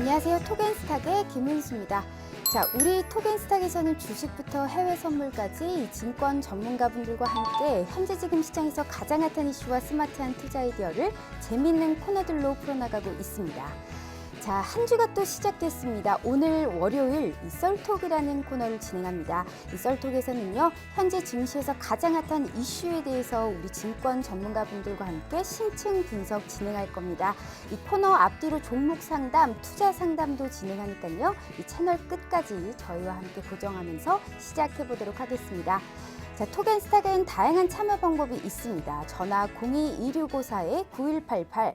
안녕하세요. 톡앤스탁의 김은수입니다. 자, 우리 톡앤스탁에서는 주식부터 해외 선물까지 증권 전문가분들과 함께 현재 지금 시장에서 가장 핫한 이슈와 스마트한 투자 아이디어를 재미있는 코너들로 풀어나가고 있습니다. 자, 한 주가 또 시작됐습니다. 오늘 월요일 이 썰톡이라는 코너를 진행합니다. 이 썰톡에서는요, 현재 증시에서 가장 핫한 이슈에 대해서 우리 증권 전문가분들과 함께 심층 분석 진행할 겁니다. 이 코너 앞뒤로 종목 상담, 투자 상담도 진행하니까요, 이 채널 끝까지 저희와 함께 고정하면서 시작해 보도록 하겠습니다. 자, 톡앤스탁엔 다양한 참여 방법이 있습니다. 전화 02-2654-9188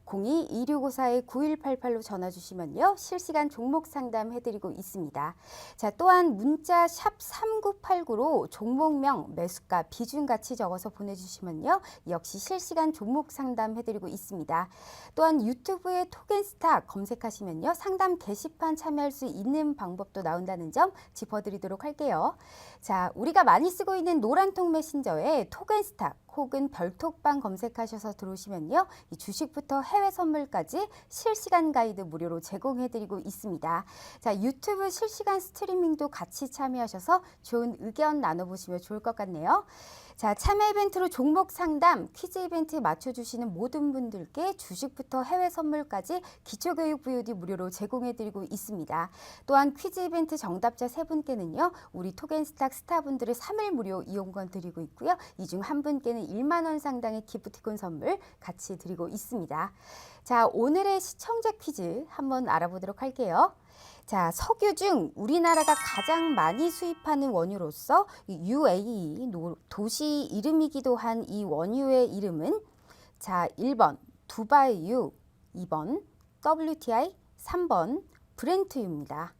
02-2654-9188로 전화 주시면요, 실시간 종목 상담 해드리고 있습니다. 자, 또한 문자 샵 3989로 종목명, 매수가, 비중 같이 적어서 보내주시면요, 역시 실시간 종목 상담 해드리고 있습니다. 또한 유튜브에 톡앤스탁 검색하시면요, 상담 게시판 참여할 수 있는 방법도 나온다는 점 짚어드리도록 할게요. 자, 우리가 많이 쓰고 있는 노란톡 메신저에 톡앤스탁 혹은 별톡방 검색하셔서 들어오시면요, 이 주식부터 해외 선물까지 실시간 가이드 무료로 제공해드리고 있습니다. 자, 유튜브 실시간 스트리밍도 같이 참여하셔서 좋은 의견 나눠보시면 좋을 것 같네요. 자, 참여 이벤트로 종목 상담, 퀴즈 이벤트 맞춰주시는 모든 분들께 주식부터 해외 선물까지 기초교육 VOD 무료로 제공해드리고 있습니다. 또한 퀴즈 이벤트 정답자 3분께는요, 우리 톡앤스탁 스타분들의 3일 무료 이용권 드리고 있고요. 이 중 한 분께는 1만 원 상당의 기프티콘 선물 같이 드리고 있습니다. 자, 오늘의 시청자 퀴즈 한번 알아보도록 할게요. 자, 석유 중 우리나라가 가장 많이 수입하는 원유로서 UAE 도시 이름이기도 한 이 원유의 이름은, 자, 1번 두바이유, 2번 WTI, 3번 브렌트유입니다.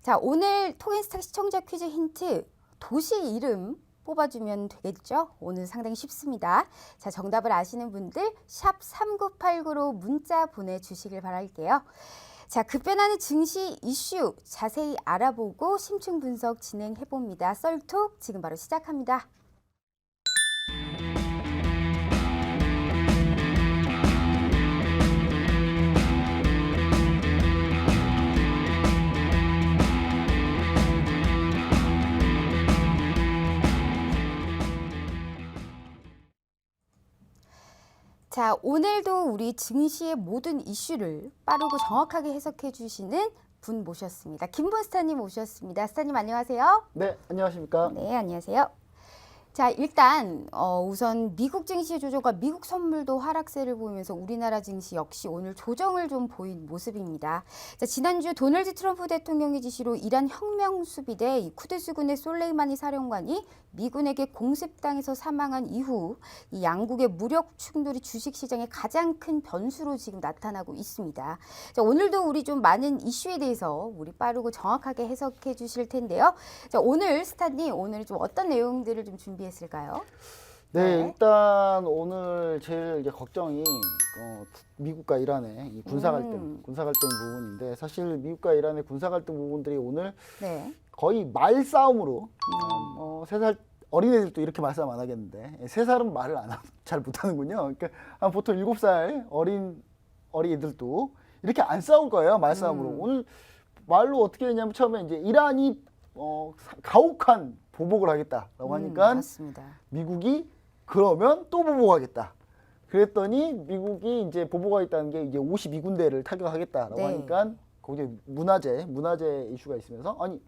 자, 오늘 톡앤스탁 시청자 퀴즈 힌트, 도시 이름 뽑아주면 되겠죠? 오늘 상당히 쉽습니다. 자, 정답을 아시는 분들 샵 3989로 문자 보내주시길 바랄게요. 자, 급변하는 증시 이슈 자세히 알아보고 심층 분석 진행해봅니다. 썰톡 지금 바로 시작합니다. 자, 오늘도 우리 증시의 모든 이슈를 빠르고 정확하게 해석해 주시는 분 모셨습니다. 김본 스타님 모셨습니다. 스타님 안녕하세요. 네, 안녕하십니까. 네, 안녕하세요. 자, 일단 우선 미국 증시 조정과 미국 선물도 하락세를 보이면서 우리나라 증시 역시 오늘 조정을 좀 보인 모습입니다. 자, 지난주 도널드 트럼프 대통령의 지시로 이란 혁명 수비대 이 쿠드스군의 솔레이마니 사령관이 미군에게 공습당해서 사망한 이후 이 양국의 무력 충돌이 주식시장의 가장 큰 변수로 지금 나타나고 있습니다. 자, 오늘도 우리 좀 많은 이슈에 대해서 우리 빠르고 정확하게 해석해 주실 텐데요. 자, 오늘 스타님, 오늘 좀 어떤 내용들을 좀 준비했을까요? 네, 일단 오늘 제일 이제 걱정이 미국과 이란의 이 군사 갈등 부분인데, 사실 미국과 이란의 군사 갈등 부분들이 오늘 네. 거의 말싸움으로 3살 어린애들도 이렇게 말싸움 안 하겠는데 3살은 말을 잘 못하는군요. 그러니까 보통 7살 어린애들도 이렇게 안 싸울 거예요, 말싸움으로. 오늘 말로 어떻게 되냐면, 처음에 이제 이란이 가혹한 보복을 하겠다라고 하니까 맞습니다. 미국이 그러면 또 보복하겠다. 그랬더니 미국이 이제 보복하겠다는 게 이제 52군데를 타격하겠다라고 네. 하니까 거기에 문화재 이슈가 있으면서, 아니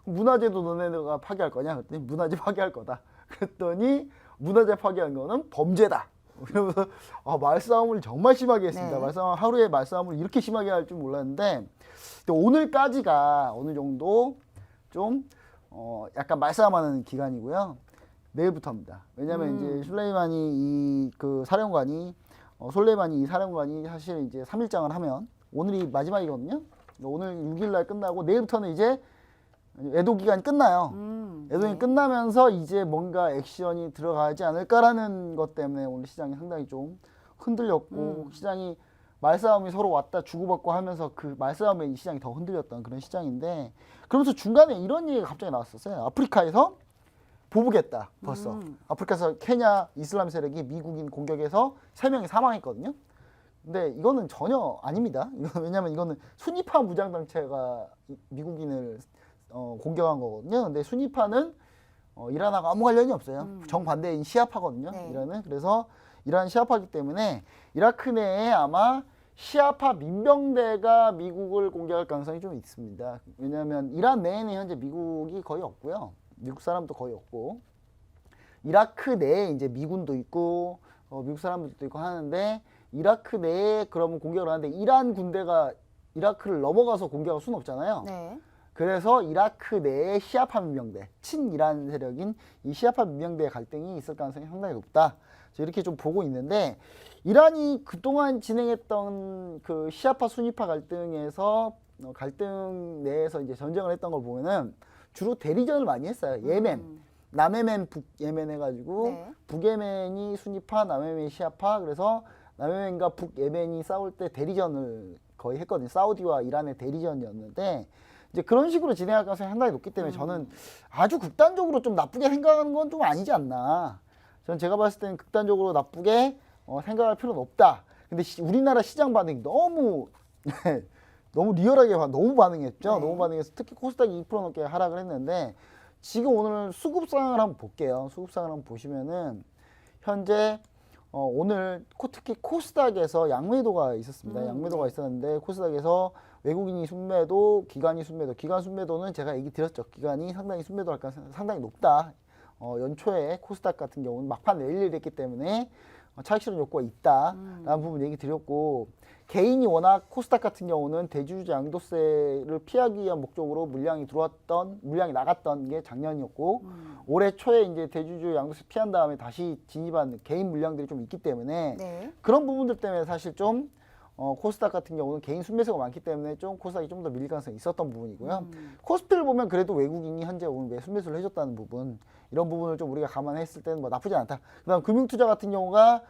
문화재도 너네가 파괴할 거냐? 그랬더니 문화재 파괴할 거다. 그랬더니 문화재 파괴한 거는 범죄다. 그러면서 말싸움을 정말 심하게 했습니다. 네. 하루에 말싸움을 이렇게 심하게 할 줄 몰랐는데, 오늘까지가 어느 정도 좀 약간 말싸움하는 기간이고요. 내일부터입니다. 왜냐하면 이제 솔레이마니 이 사령관이 사실 이제 3일장을 하면 오늘이 마지막이거든요. 오늘 6일날 끝나고 내일부터는 이제 애도 기간이 끝나요. 애도기 끝나면서 이제 뭔가 액션이 들어가지 않을까라는 것 때문에 오늘 시장이 상당히 좀 흔들렸고, 시장이 말싸움이 서로 왔다 주고받고 하면서 그 말싸움에 이 시장이 더 흔들렸던 그런 시장인데, 그러면서 중간에 이런 얘기가 갑자기 나왔었어요. 아프리카에서 보복했다, 벌써. 아프리카에서 케냐 이슬람 세력이 미국인 공격에서 3명이 사망했거든요. 근데 이거는 전혀 아닙니다. 왜냐하면 이거는 순위파 무장단체가 미국인을 공격한 거거든요. 근데 순위파는 이란하고 아무 관련이 없어요. 정반대인 시아파거든요. 네. 이란은. 그래서 이란 시아파이기 때문에 이라크 내에 아마 시아파 민병대가 미국을 공격할 가능성이 좀 있습니다. 왜냐하면 이란 내에는 현재 미국이 거의 없고요. 미국 사람도 거의 없고 이라크 내에 이제 미군도 있고 미국 사람들도 있고 하는데 이라크 내에 그러면 공격을 하는데 이란 군대가 이라크를 넘어가서 공격할 수는 없잖아요. 네. 그래서 이라크 내에 시아파 민병대, 친이란 세력인 이 시아파 민병대의 갈등이 있을 가능성이 상당히 높다. 이렇게 좀 보고 있는데 이란이 그동안 진행했던 그 시아파 순위파 갈등에서 갈등 내에서 이제 전쟁을 했던 걸 보면은 주로 대리전을 많이 했어요. 예멘, 남예멘, 북예멘 해가지고 네. 북예멘이 순위파, 남예멘이 시아파. 그래서 남예멘과 북예멘이 싸울 때 대리전을 거의 했거든요. 사우디와 이란의 대리전이었는데 이제 그런 식으로 진행할 가능성이 상당히 높기 때문에 저는 아주 극단적으로 좀 나쁘게 생각하는 건 좀 아니지 않나. 전 제가 봤을 때는 극단적으로 나쁘게 생각할 필요는 없다. 근데 우리나라 시장 반응이 너무 너무 리얼하게 너무 반응했죠. 네. 너무 반응해서 특히 코스닥이 2% 넘게 하락을 했는데 지금 오늘 수급 상황을 한번 볼게요. 수급 상황을 한번 보시면은 현재 오늘 특히 코스닥에서 양매도가 있었습니다. 양매도가 네. 있었는데 코스닥에서 외국인이 순매도, 기관이 순매도. 기관 순매도는 제가 얘기 드렸죠. 기관이 상당히 순매도할 가능성이 상당히 높다. 연초에 코스닥 같은 경우는 막판 내일 일이 됐기 때문에 차익 실현 욕구가 있다라는 부분 얘기 드렸고 개인이 워낙 코스닥 같은 경우는 대주주 양도세를 피하기 위한 목적으로 물량이 나갔던 게 작년이었고 올해 초에 이제 대주주 양도세 피한 다음에 다시 진입한 개인 물량들이 좀 있기 때문에 네. 그런 부분들 때문에 사실 좀 코스닥 같은 경우는 개인 순매수가 많기 때문에 좀 코스닥이 좀 더 밀릴 가능성이 있었던 부분이고요. 코스피를 보면 그래도 외국인이 현재 오늘 순매수를 해줬다는 부분 이런 부분을 좀 우리가 감안했을 때는 뭐 나쁘지 않다. 그다음 금융투자 같은 경우가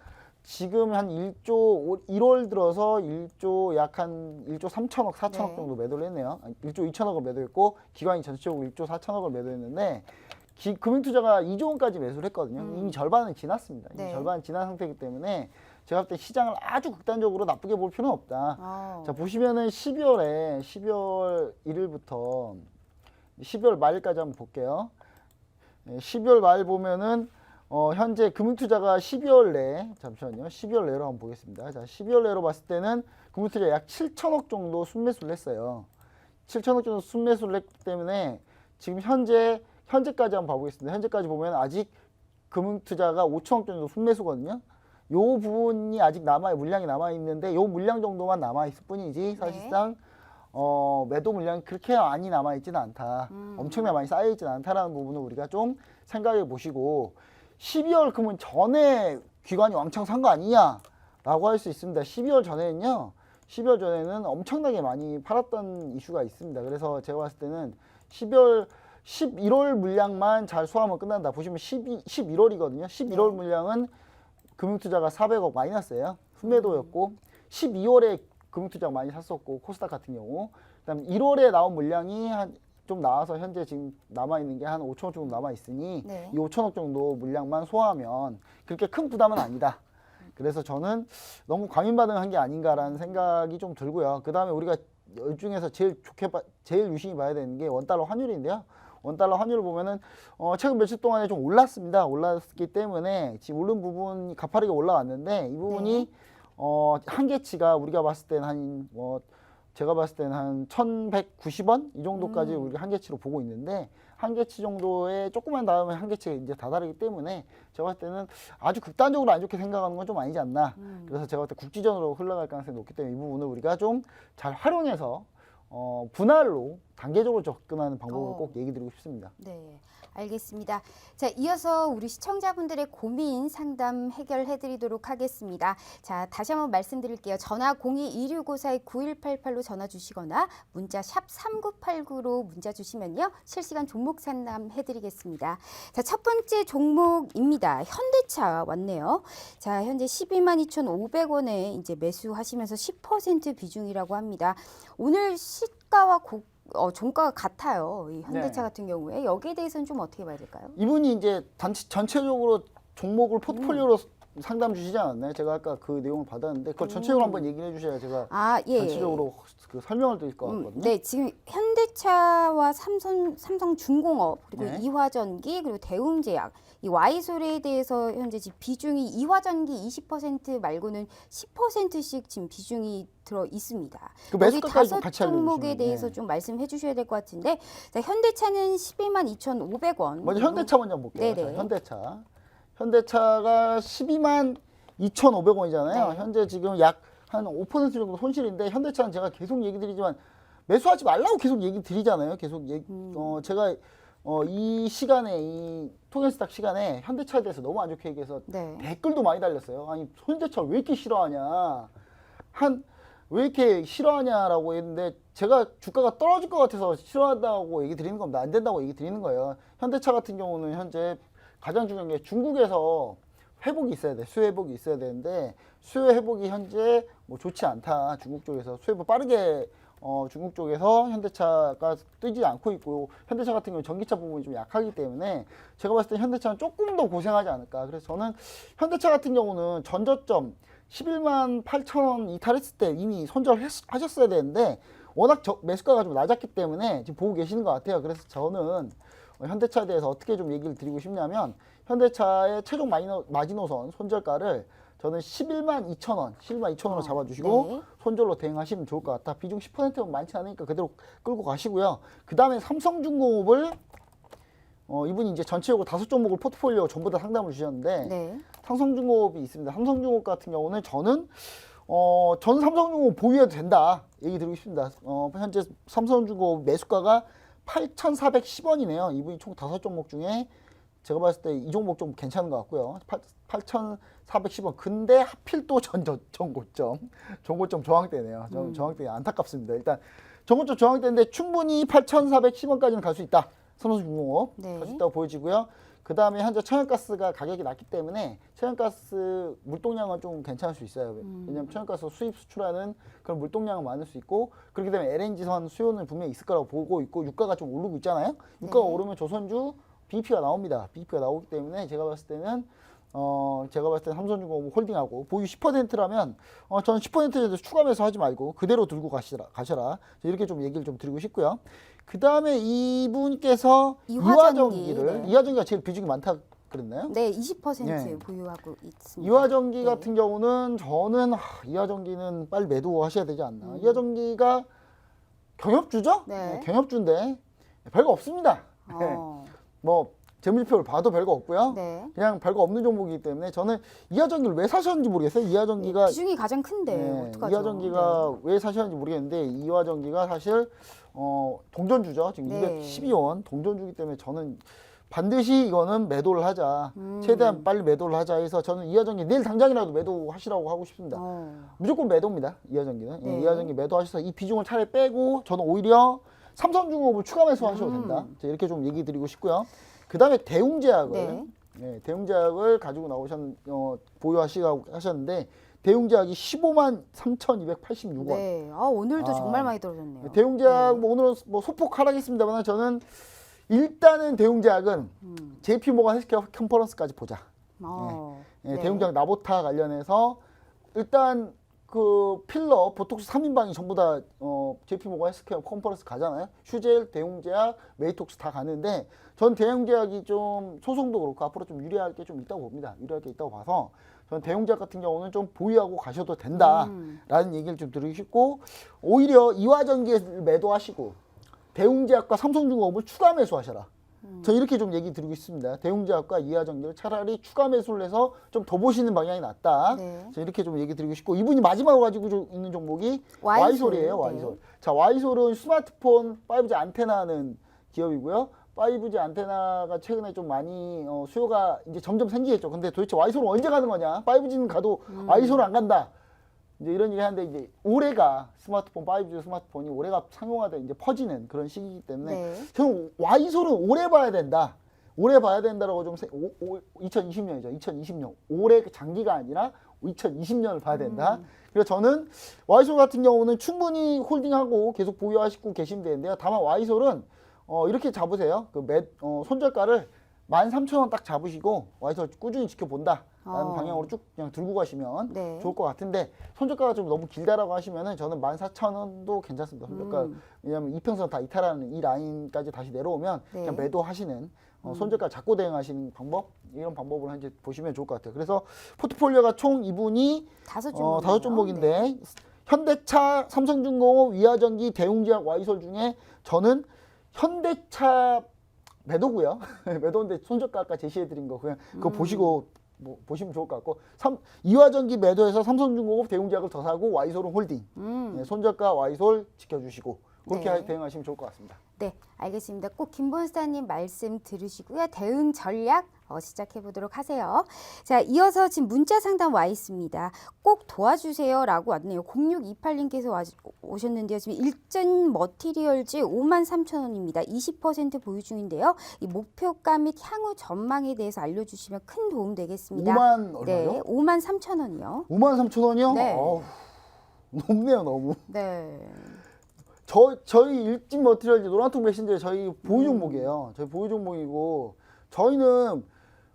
지금 한 1월 들어서 1조 약 한 1조 3천억, 4천억 네. 정도 매도를 했네요. 1조 2천억을 매도했고 기관이 전체적으로 1조 4천억을 매도했는데 금융투자가 2조 원까지 매수를 했거든요. 이미 절반은 지났습니다. 네. 이미 절반은 지난 상태이기 때문에 제가 볼 때 시장을 아주 극단적으로 나쁘게 볼 필요는 없다. 자 보시면은 12월 1일부터 12월 말까지 한번 볼게요. 12월 말 보면은 현재 금융투자가 12월 내 잠시만요. 12월 내로 한번 보겠습니다. 자 12월 내로 봤을 때는 금융투자 약 7천억 정도 순매수를 했어요. 7천억 정도 순매수를 했기 때문에 지금 현재까지 한번 봐보겠습니다. 현재까지 보면 아직 금융투자가 5천억 정도 순매수거든요. 요 부분이 아직 물량이 남아있는데 요 물량 정도만 남아있을 뿐이지 사실상 매도 물량이 그렇게 많이 남아있지는 않다. 엄청나게 많이 쌓여있지는 않다라는 부분을 우리가 좀 생각해 보시고 12월 그러면 전에 기관이 왕창 산 거 아니냐 라고 할 수 있습니다. 12월 전에는 엄청나게 많이 팔았던 이슈가 있습니다. 그래서 제가 봤을 때는 11월 물량만 잘 소화하면 끝난다. 보시면 11월이거든요. 11월 네. 물량은 금융투자가 400억 마이너스예요. 순매도였고 12월에 금융투자가 많이 샀었고 코스닥 같은 경우 그다음에 1월에 나온 물량이 좀 나와서 현재 지금 남아있는 게 한 5천억 정도 남아있으니 네. 이 5천억 정도 물량만 소화하면 그렇게 큰 부담은 아니다. 그래서 저는 너무 과민 반응한 게 아닌가라는 생각이 좀 들고요. 그 다음에 우리가 이 중에서 제일 유심히 봐야 되는 게 원달러 환율인데요. 원달러 환율을 보면은 최근 며칠 동안에 좀 올랐습니다. 올랐기 때문에 지금 오른 부분이 가파르게 올라왔는데 이 부분이 한계치가 우리가 봤을 때는 제가 봤을 때는 한 1,190원 이 정도까지 우리가 한계치로 보고 있는데 한계치 정도에 조금만 닿으면 한계치가 이제 다다르기 때문에 제가 봤을 때는 아주 극단적으로 안 좋게 생각하는 건 좀 아니지 않나. 그래서 제가 봤을 때 국지전으로 흘러갈 가능성이 높기 때문에 이 부분을 우리가 좀 잘 활용해서 분할로 단계적으로 접근하는 방법을 꼭 얘기 드리고 싶습니다. 네, 알겠습니다. 자, 이어서 우리 시청자분들의 고민 상담 해결해 드리도록 하겠습니다. 자, 다시 한번 말씀드릴게요. 전화 02-2654-9188로 전화 주시거나 문자 샵 3989로 문자 주시면요. 실시간 종목 상담해 드리겠습니다. 자, 첫 번째 종목입니다. 현대차 왔네요. 자, 현재 122,500원에 이제 매수하시면서 10% 비중이라고 합니다. 오늘 시가와 종가가 같아요. 이 현대차 네. 같은 경우에 여기에 대해서는 좀 어떻게 봐야 될까요? 이분이 이제 전체적으로 종목을 포트폴리오로 상담 주시지 않았나요? 제가 아까 그 내용을 받았는데 그걸 전체적으로 한번 얘기를 해주셔야 제가 예. 전체적으로 그 설명을 드릴 것 같거든요. 네, 지금 현대차와 삼성중공업 그리고 네. 이화전기 그리고 대웅제약 이 Y솔에 대해서 현재 지금 비중이 이화전기 20% 말고는 10%씩 지금 비중이 들어 있습니다. 그 여기 매수가까지 좀 5 같이 종목에 알려주시면, 대해서 네. 좀 말씀해 주셔야 될 것 같은데 자, 현대차는 122,500원. 먼저 현대차 먼저 볼게요. 네네. 자, 현대차. 현대차가 122,500원이잖아요. 네. 현재 지금 약 한 5% 정도 손실인데 현대차는 제가 계속 얘기 드리지만 매수하지 말라고 계속 얘기 드리잖아요. 계속 제가 이 시간에 이 토겐스탁 시간에 현대차에 대해서 너무 안 좋게 얘기해서 네. 댓글도 많이 달렸어요. 아니 현대차 왜 이렇게 싫어하냐? 왜 이렇게 싫어하냐라고 했는데 제가 주가가 떨어질 것 같아서 싫어한다고 얘기 드리는 겁니다. 안 된다고 얘기 드리는 거예요. 현대차 같은 경우는 현재 가장 중요한 게 중국에서 회복이 있어야 돼. 수요 회복이 있어야 되는데 수요 회복이 현재 뭐 좋지 않다. 중국 쪽에서 수요 회복 빠르게 중국 쪽에서 현대차가 뜨지 않고 있고 현대차 같은 경우는 전기차 부분이 좀 약하기 때문에 제가 봤을 때 현대차는 조금 더 고생하지 않을까. 그래서 저는 현대차 같은 경우는 전저점 11만 8천 원 이탈했을 때 이미 손절하셨어야 되는데 워낙 매수가가 좀 낮았기 때문에 지금 보고 계시는 것 같아요. 그래서 저는 현대차에 대해서 어떻게 좀 얘기를 드리고 싶냐면 현대차의 최종 마지노선 손절가를 저는 11만 2천 원, 11만 2천 원으로 잡아주시고 네. 손절로 대응하시면 좋을 것 같다. 비중 10%면 많지 않으니까 그대로 끌고 가시고요. 그 다음에 삼성중공업을 이분이 이제 전체적으로 5종목을 포트폴리오 전부 다 상담을 주셨는데 네. 삼성중공업이 있습니다. 삼성중공업 같은 경우는 저는 삼성중공업 보유해도 된다 얘기 드리고 싶습니다. 현재 삼성중공업 매수가가 8,410원이네요. 이분이 총 5종목 중에 제가 봤을 때 이 종목 좀 괜찮은 것 같고요. 8,410원. 근데 하필 또 전고점 저항대네요. 저항대 안타깝습니다. 일단 전고점 저항대인데 충분히 8,410원까지는 갈 수 있다. 삼성중공업 네. 갈 수 있다고 보여지고요. 그 다음에 현재 천연가스가 가격이 낮기 때문에 천연가스 물동량은 좀 괜찮을 수 있어요. 왜냐하면 천연가스 수입 수출하는 그런 물동량은 많을 수 있고 그렇기 때문에 LNG선 수요는 분명히 있을 거라고 보고 있고 유가가 좀 오르고 있잖아요. 유가가 네. 오르면 조선주 BP가 나옵니다. BP가 나오기 때문에 제가 봤을 때는 삼성중공업 홀딩하고 보유 10%라면 저는 10%에서 추가 매수하지 말고 그대로 들고 가셔라. 이렇게 좀 얘기를 좀 드리고 싶고요. 그 다음에 이분께서 이화전기가 제일 비중이 많다 그랬나요? 네, 20% 네. 보유하고 있습니다. 이화전기 네. 같은 경우는 저는 이화전기는 빨리 매도하셔야 되지 않나. 이화전기가 경협주죠? 네. 경협주인데 별거 없습니다. 뭐 재무지표를 봐도 별거 없고요. 네. 그냥 별거 없는 종목이기 때문에 저는 이화전기를 왜 사셨는지 모르겠어요. 이화전기가 비중이 가장 큰데 어떡하죠? 이화전기가 왜 사셨는지 모르겠는데 이화전기가 사실 동전주죠. 지금 네. 212원 동전주기 때문에 저는 반드시 이거는 매도를 하자. 최대한 빨리 매도를 하자 해서 저는 이화전기 내일 당장이라도 매도하시라고 하고 싶습니다. 무조건 매도입니다. 이화전기는. 네. 이화전기 매도하셔서 이 비중을 차라리 빼고 저는 오히려 삼성중공업을 추가 매수하셔도 된다. 이렇게 좀 얘기 드리고 싶고요. 그 다음에 대웅제약을 대웅제약을 가지고 보유하시라고 하셨는데 대웅제약이 15만 3,286원. 네. 오늘도 정말 많이 떨어졌네요. 대웅제약 뭐 오늘은 뭐 소폭 하락했습니다만 저는 일단은 대웅제약은 JP모간 헬스케어 컨퍼런스까지 보자. 네. 대웅제약 나보타 관련해서 일단 그 필러 보톡스 3인방이 전부 다 JP모간 헬스케어 컨퍼런스 가잖아요. 슈젤, 대웅제약, 메이톡스 다 가는데 전 대웅제약이 좀 소송도 그렇고 앞으로 좀 유리할 게 좀 있다고 봅니다. 유리할 게 있다고 봐서 전 대웅제약 같은 경우는 좀 보유하고 가셔도 된다라는 얘기를 좀 드리고 싶고 오히려 이화전기를 매도하시고 대웅제약과 삼성중공업을 추가 매수하셔라. 저 이렇게 좀 얘기 드리고 있습니다. 대웅제약과 이화전기를 차라리 추가 매수를 해서 좀 더 보시는 방향이 낫다. 네. 저 이렇게 좀 얘기 드리고 싶고 이분이 마지막으로 가지고 있는 종목이 Y솔이에요. Y솔. 네. 자, Y솔은 스마트폰 5G 안테나 하는 기업이고요. 5G 안테나가 최근에 좀 많이 수요가 이제 점점 생기겠죠. 근데 도대체 Y솔은 언제 가는 거냐? 5G는 가도 Y솔은 안 간다. 이제 이런 얘기 하는데 이제 올해가 스마트폰 5G 스마트폰이 올해가 상용화돼 이제 퍼지는 그런 시기이기 때문에 저는 Y솔은 올해 봐야 된다. 올해 봐야 된다라고 좀 2020년이죠. 2020년 올해 장기가 아니라 2020년을 봐야 된다. 그래서 저는 Y솔 같은 경우는 충분히 홀딩하고 계속 보유하시고 계시면 되는데요. 다만 Y솔은 이렇게 잡으세요. 손절가를 13,000원 딱 잡으시고 Y솔 꾸준히 지켜본다. 방향으로 쭉 그냥 들고 가시면 네. 좋을 것 같은데 손절가가 좀 너무 길다라고 하시면은 저는 14,000원도 괜찮습니다. 손절가 왜냐하면 이평선 다 이탈하는 이 라인까지 다시 내려오면 네. 그냥 매도하시는 손절가 잡고 대응하시는 방법 이런 방법을 이제 보시면 좋을 것 같아요. 그래서 포트폴리오가 총 이분이 5종목. 다섯 종목인데 현대차, 삼성중공업, 위아전기, 대웅제약, 와이솔 중에 저는 현대차 매도고요. 매도인데 손절가 아까 제시해드린 거 그냥 그거 보시고 보시면 좋을 것 같고 이화전기 매도해서 삼성중공업, 대웅제약을 더 사고 와이솔은 홀딩. 손절가 와이솔 지켜주시고 그렇게 네. 대응하시면 좋을 것 같습니다. 네, 알겠습니다. 꼭 김본사님 말씀 들으시고요. 대응 전략 시작해 보도록 하세요. 자, 이어서 지금 문자 상담 와 있습니다. 꼭 도와주세요라고 왔네요. 0628님께서 오셨는데요. 지금 일진 머티리얼즈 53,000원입니다. 20% 보유 중인데요. 이 목표가 및 향후 전망에 대해서 알려주시면 큰 도움 되겠습니다. 5만 얼마요? 네, 53,000원이요. 53,000원이요? 네. 높네요, 너무. 네. 저희 일진 머티리얼즈 노란통 메신저 저희 보유 종목이에요. 저희 보유 종목이고 저희는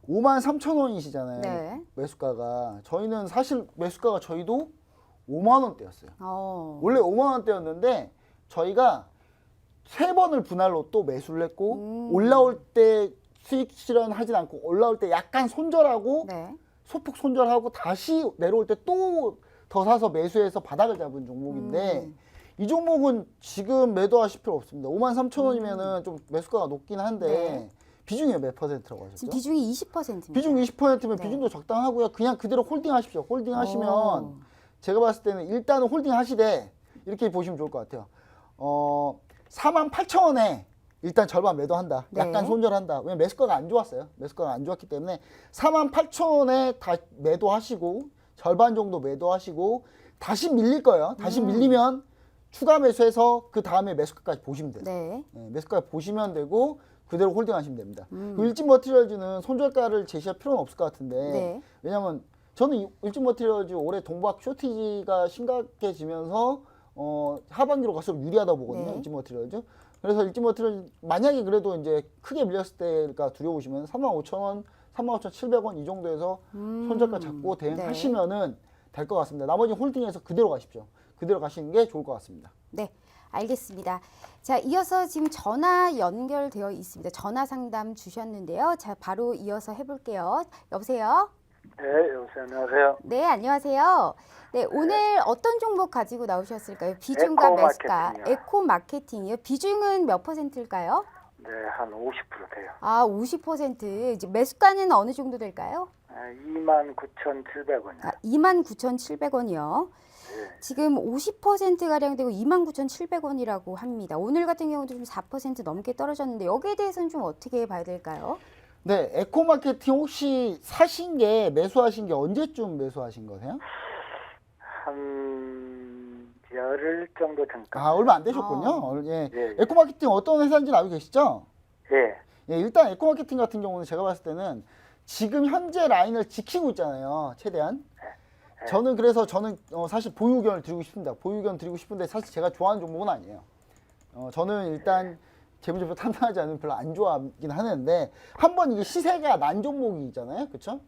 53,000원이시잖아요. 네. 매수가가. 저희는 사실 매수가가 저희도 5만 원대였어요. 원래 5만 원대였는데 저희가 3번을 분할로 또 매수를 했고 올라올 때 수익 실현하진 않고 올라올 때 약간 손절하고 네. 소폭 손절하고 다시 내려올 때 또 더 사서 매수해서 바닥을 잡은 종목인데 이 종목은 지금 매도하실 필요 없습니다. 53,000원이면은 좀 매수가가 높긴 한데 네. 비중이 몇 %라고 하셨죠? 지금 비중이 20%입니다. 비중 20%면 네. 비중도 적당하고요. 그냥 그대로 홀딩 하십시오. 홀딩 하시면 제가 봤을 때는 일단은 홀딩 하시되 이렇게 보시면 좋을 것 같아요. 48,000원에 일단 절반 매도한다. 네. 약간 손절한다. 왜냐면 매수가가 안 좋았어요. 매수가가 안 좋았기 때문에 48,000원에 다 매도하시고 절반 정도 매도하시고 다시 밀릴 거예요. 다시 밀리면 추가 매수해서 그 다음에 매수가까지 보시면 돼요. 네. 네, 매수가 보시면 되고 그대로 홀딩하시면 됩니다. 그 일진 머티리얼즈는 손절가를 제시할 필요는 없을 것 같은데 네. 왜냐하면 저는 일진 머티리얼즈 올해 동박 쇼티지가 심각해지면서 하반기로 갈수록 유리하다 보거든요. 네. 일진 머티리얼즈. 그래서 일진 머티리얼즈 만약에 그래도 이제 크게 밀렸을 때가 두려우시면 35,000원, 35,700원 이 정도에서 손절가 잡고 대응하시면은 될 것 같습니다. 나머지 홀딩해서 그대로 가십시오. 그대로 가시는 게 좋을 것 같습니다. 네, 알겠습니다. 자, 이어서 지금 전화 연결되어 있습니다. 전화 상담 주셨는데요. 자, 바로 이어서 해볼게요. 여보세요? 네, 여보세요. 안녕하세요. 네, 안녕하세요. 네, 오늘 어떤 종목 가지고 나오셨을까요? 비중과 에코 매수가. 마케팅이요. 에코 마케팅이요. 비중은 몇 %일까요? 네, 한 50% 돼요. 아, 50%. 이제 매수가는 어느 정도 될까요? 29,700원이요. 아, 29,700원이요. 지금 50%가량 되고 29,700원이라고 합니다. 오늘 같은 경우도 좀 4% 넘게 떨어졌는데 여기에 대해서는 좀 어떻게 봐야 될까요? 네, 에코마케팅 혹시 사신 게 매수하신 게 언제쯤 매수하신 거세요? 한 열흘 정도 전까. 아, 얼마 안 되셨군요. 예. 예. 에코마케팅 어떤 회사인지 알고 계시죠? 예. 예, 일단 에코마케팅 같은 경우는 제가 봤을 때는 지금 현재 라인을 지키고 있잖아요. 최대한. 저는 그래서 사실 보유 의견을 드리고 싶습니다. 보유 의견 드리고 싶은데 사실 제가 좋아하는 종목은 아니에요. 저는 일단 재무제표 탐나하지 않으면 별로 안 좋아하긴 하는데 한번 이게 시세가 난 종목이잖아요. 그렇죠?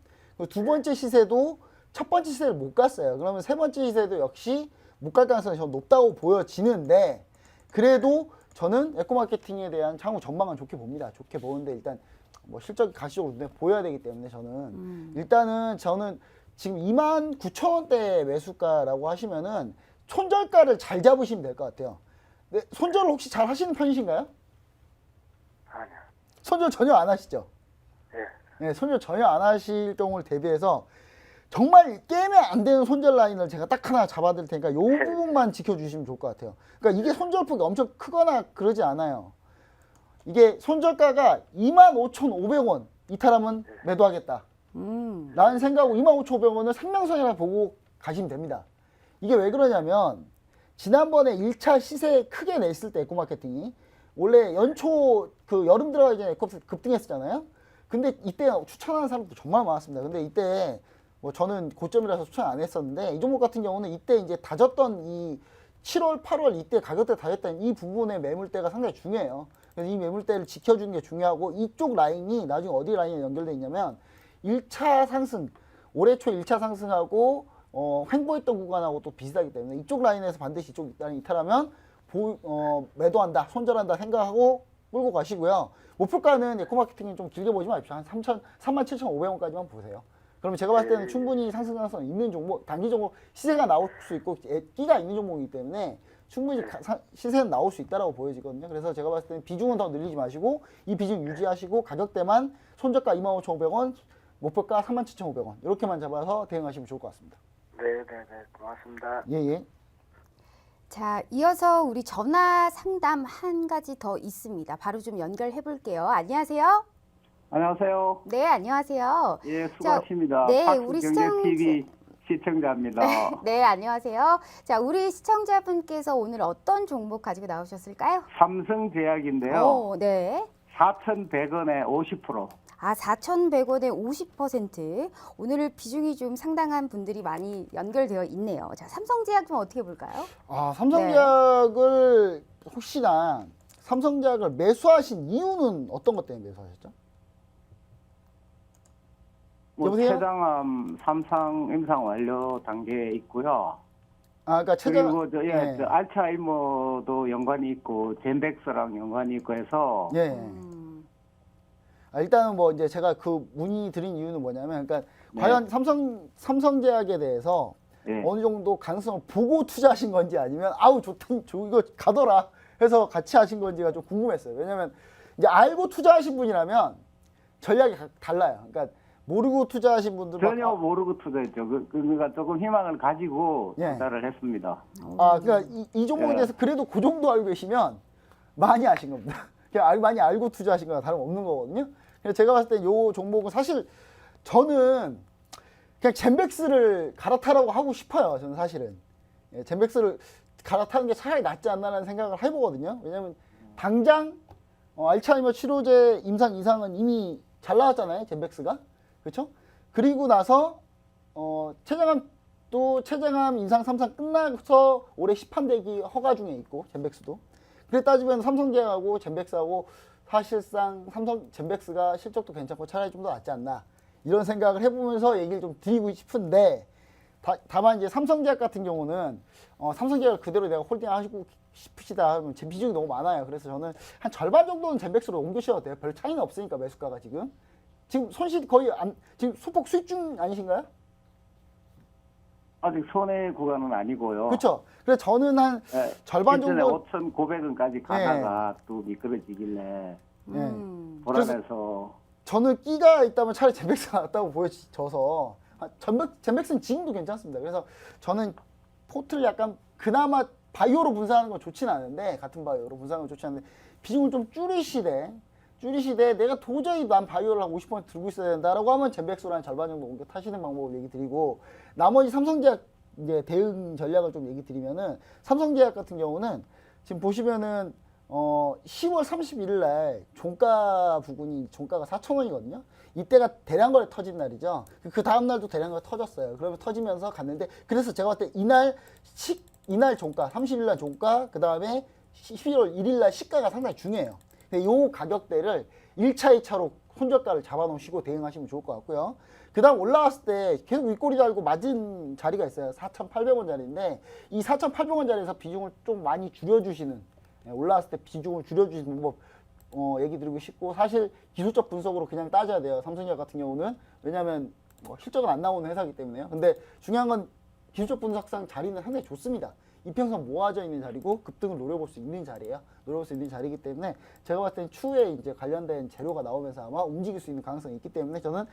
두 번째 시세도 첫 번째 시세를 못 갔어요. 그러면 세 번째 시세도 역시 못 갈 가능성이 저는 높다고 보여지는데 그래도 저는 에코마케팅에 대한 향후 전망은 좋게 봅니다. 좋게 보는데 일단 뭐 실적 가시적으로 눈에 보여야 되기 때문에 저는 일단은 저는 지금 29,000원대 매수가라고 하시면은 손절가를 잘 잡으시면 될 것 같아요. 네, 손절을 혹시 잘 하시는 편이신가요? 아니요. 손절 전혀 안 하시죠? 예. 네, 손절 전혀 안 하실 경우를 대비해서 정말 깨면 안 되는 손절 라인을 제가 딱 하나 잡아드릴 테니까 이 부분만 지켜주시면 좋을 것 같아요. 그러니까 이게 손절폭이 엄청 크거나 그러지 않아요. 이게 손절가가 25,500원 이탈하면 매도하겠다. 라는 생각하고 25,500원을 생명선이라 보고 가시면 됩니다. 이게 왜 그러냐면 지난번에 1차 시세 크게 냈을 때 에코마케팅이 원래 연초 그 여름 들어가기 전에 에코마케팅 급등했었잖아요. 근데 이때 추천하는 사람도 정말 많았습니다. 근데 이때 뭐 저는 고점이라서 추천 안 했었는데 이 종목 같은 경우는 이때 이제 다졌던 이 7월, 8월 이때 가격대 다졌던 이 부분의 매물대가 상당히 중요해요. 그래서 이 매물대를 지켜주는 게 중요하고 이쪽 라인이 나중에 어디 라인에 연결돼 있냐면 1차 상승 올해 초 1차 상승하고 횡보했던 구간하고 또 비슷하기 때문에 이쪽 라인에서 반드시 이쪽 라인 이탈하면 매도한다, 손절한다 생각하고 끌고 가시고요. 목표가는 에코마케팅이 좀 길게 보지 마십시오. 한 37,500원까지만 보세요. 그러면 제가 봤을 때는 충분히 상승 가능성 있는 종목, 단기적으로 시세가 나올 수 있고 끼가 있는 종목이기 때문에 충분히 시세는 나올 수 있다고 보여지거든요. 그래서 제가 봤을 때는 비중은 더 늘리지 마시고 이 비중 유지하시고 가격대만 손저가 25,500원, 목표가 37,500원 이렇게만 잡아서 대응하시면 좋을 것 같습니다. 네, 고맙습니다. 예. 자, 이어서 우리 전화 상담 한 가지 더 있습니다. 바로 좀 연결해 볼게요. 안녕하세요. 안녕하세요. 네, 안녕하세요. 예, 수고하십니다. 네, 박수 우리 경제TV 시청자입니다. 네, 안녕하세요. 자, 우리 시청자분께서 오늘 어떤 종목 가지고 나오셨을까요? 삼성제약인데요. 오, 네. 4,100원에 50%. 아, 4,100원에 50%. 오늘 비중이 좀 상당한 분들이 많이 연결되어 있네요. 자, 삼성제약 좀 어떻게 볼까요? 삼성제약을 혹시나 삼성제약을 매수하신 이유는 어떤 것 때문에 매수하셨죠? 여보세요? 췌장암 3상 임상 완료 단계에 있고요. 그러니까 그리고 네. 저 알츠하이머도 연관이 있고 젠백스랑 연관이 있고 해서 예. 일단은 뭐 이제 제가 그 문의 드린 이유는 뭐냐면, 그러니까 네. 과연 삼성제약에 대해서 예. 어느 정도 가능성을 보고 투자하신 건지 아니면 아우 좋다, 이거 가더라 해서 같이 하신 건지가 좀 궁금했어요. 왜냐면 이제 알고 투자하신 분이라면 전략이 달라요. 그러니까 모르고 투자하신 분들은 전혀 모르고 투자했죠. 그러니까 조금 희망을 가지고 예. 투자를 했습니다. 그러니까 이 종목에 예. 대해서 그래도 그 정도 알고 계시면 많이 아신 겁니다. 그냥 많이 알고 투자하신 거나 다름없는 거거든요. 그래서 제가 봤을 때 이 종목은 사실 저는 그냥 젠백스를 갈아타라고 하고 싶어요. 저는 사실은 젠백스를 갈아타는 게 차라리 낫지 않나라는 생각을 해보거든요. 왜냐하면 당장 알츠하이머 치료제 임상 이상은 이미 잘 나왔잖아요. 젠백스가. 그렇죠? 그리고 나서 췌장암 임상 3상 끝나서 올해 시판되기 허가 중에 있고 젠백스도. 그래 따지면 삼성제약하고 젠백스하고 사실상 젠백스가 실적도 괜찮고 차라리 좀 더 낫지 않나 이런 생각을 해보면서 얘기를 좀 드리고 싶은데 다만 이제 삼성제약 같은 경우는 삼성제약을 그대로 내가 홀딩하시고 싶으시다 하면 제 비중이 너무 많아요. 그래서 저는 한 절반 정도는 젠백스로 옮기셔도 돼요. 별 차이는 없으니까 매수가가 지금 손실 거의 지금 소폭 수익 중 아니신가요? 아직 손해 구간은 아니고요. 그렇죠. 그래서 저는 한 예, 절반 일전에 정도 5,900원까지 가다가 또 미끄러지길래 불안해서 저는 끼가 있다면 차라리 젠백스가 낫다고 보여져서 젠백스는 지금도 괜찮습니다. 그래서 저는 포트를 약간 그나마 바이오로 분산하는 건 좋지는 않은데 같은 바이오로 분산하는 건 좋지 않은데 비중을 좀 줄이시되 내가 도저히 난 바이오를 한 50% 들고 있어야 된다라고 하면 젠백스로 한 절반 정도 옮겨 타시는 방법을 얘기 드리고 나머지 삼성제약 이제 대응 전략을 좀 얘기 드리면은 삼성제약 같은 경우는 지금 보시면은 10월 31일 날 종가 부근이 종가가 4,000원이거든요. 이때가 대량거래 터진 날이죠. 그 다음 날도 대량거래 터졌어요. 그러면 터지면서 갔는데 그래서 제가 봤을 때 이날 종가 30일 날 종가 그다음에 11월 1일 날 시가가 상당히 중요해요. 근데 요 가격대를 1차, 2차로 손절가를 잡아놓으시고 대응하시면 좋을 것 같고요. 그 다음 올라왔을 때 계속 윗꼬리 달고 맞은 자리가 있어요. 4,800원짜리인데 이 4,800원짜리에서 비중을 좀 많이 줄여주시는 올라왔을 때 비중을 줄여주시는 방법 얘기 드리고 싶고 사실 기술적 분석으로 그냥 따져야 돼요. 삼성제약 같은 경우는 왜냐하면 실적은 안 나오는 회사이기 때문에요. 근데 중요한 건 기술적 분석상 자리는 상당히 좋습니다. 이평선 모아져 있는 자리고 급등을 노려볼 수 있는 자리예요. 노려볼 수 있는 자리이기 때문에 제가 봤을 땐 추후에 이제 관련된 재료가 나오면서 아마 움직일 수 있는 가능성이 있기 때문에 저는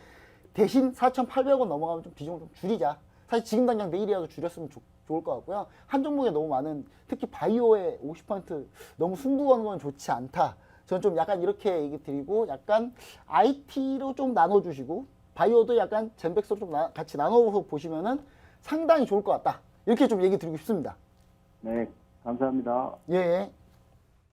대신 4,800원 넘어가면 좀 비중을 좀 줄이자. 사실 지금 당장 내일이라도 줄였으면 좋을 것 같고요. 한 종목에 너무 많은 특히 바이오에 50% 너무 승부 거는 건 좋지 않다. 저는 좀 약간 이렇게 얘기 드리고 약간 IT로 좀 나눠주시고 바이오도 약간 젠백스로 좀 같이 나눠서 보시면은 상당히 좋을 것 같다. 이렇게 좀 얘기 드리고 싶습니다. 네, 감사합니다. 예.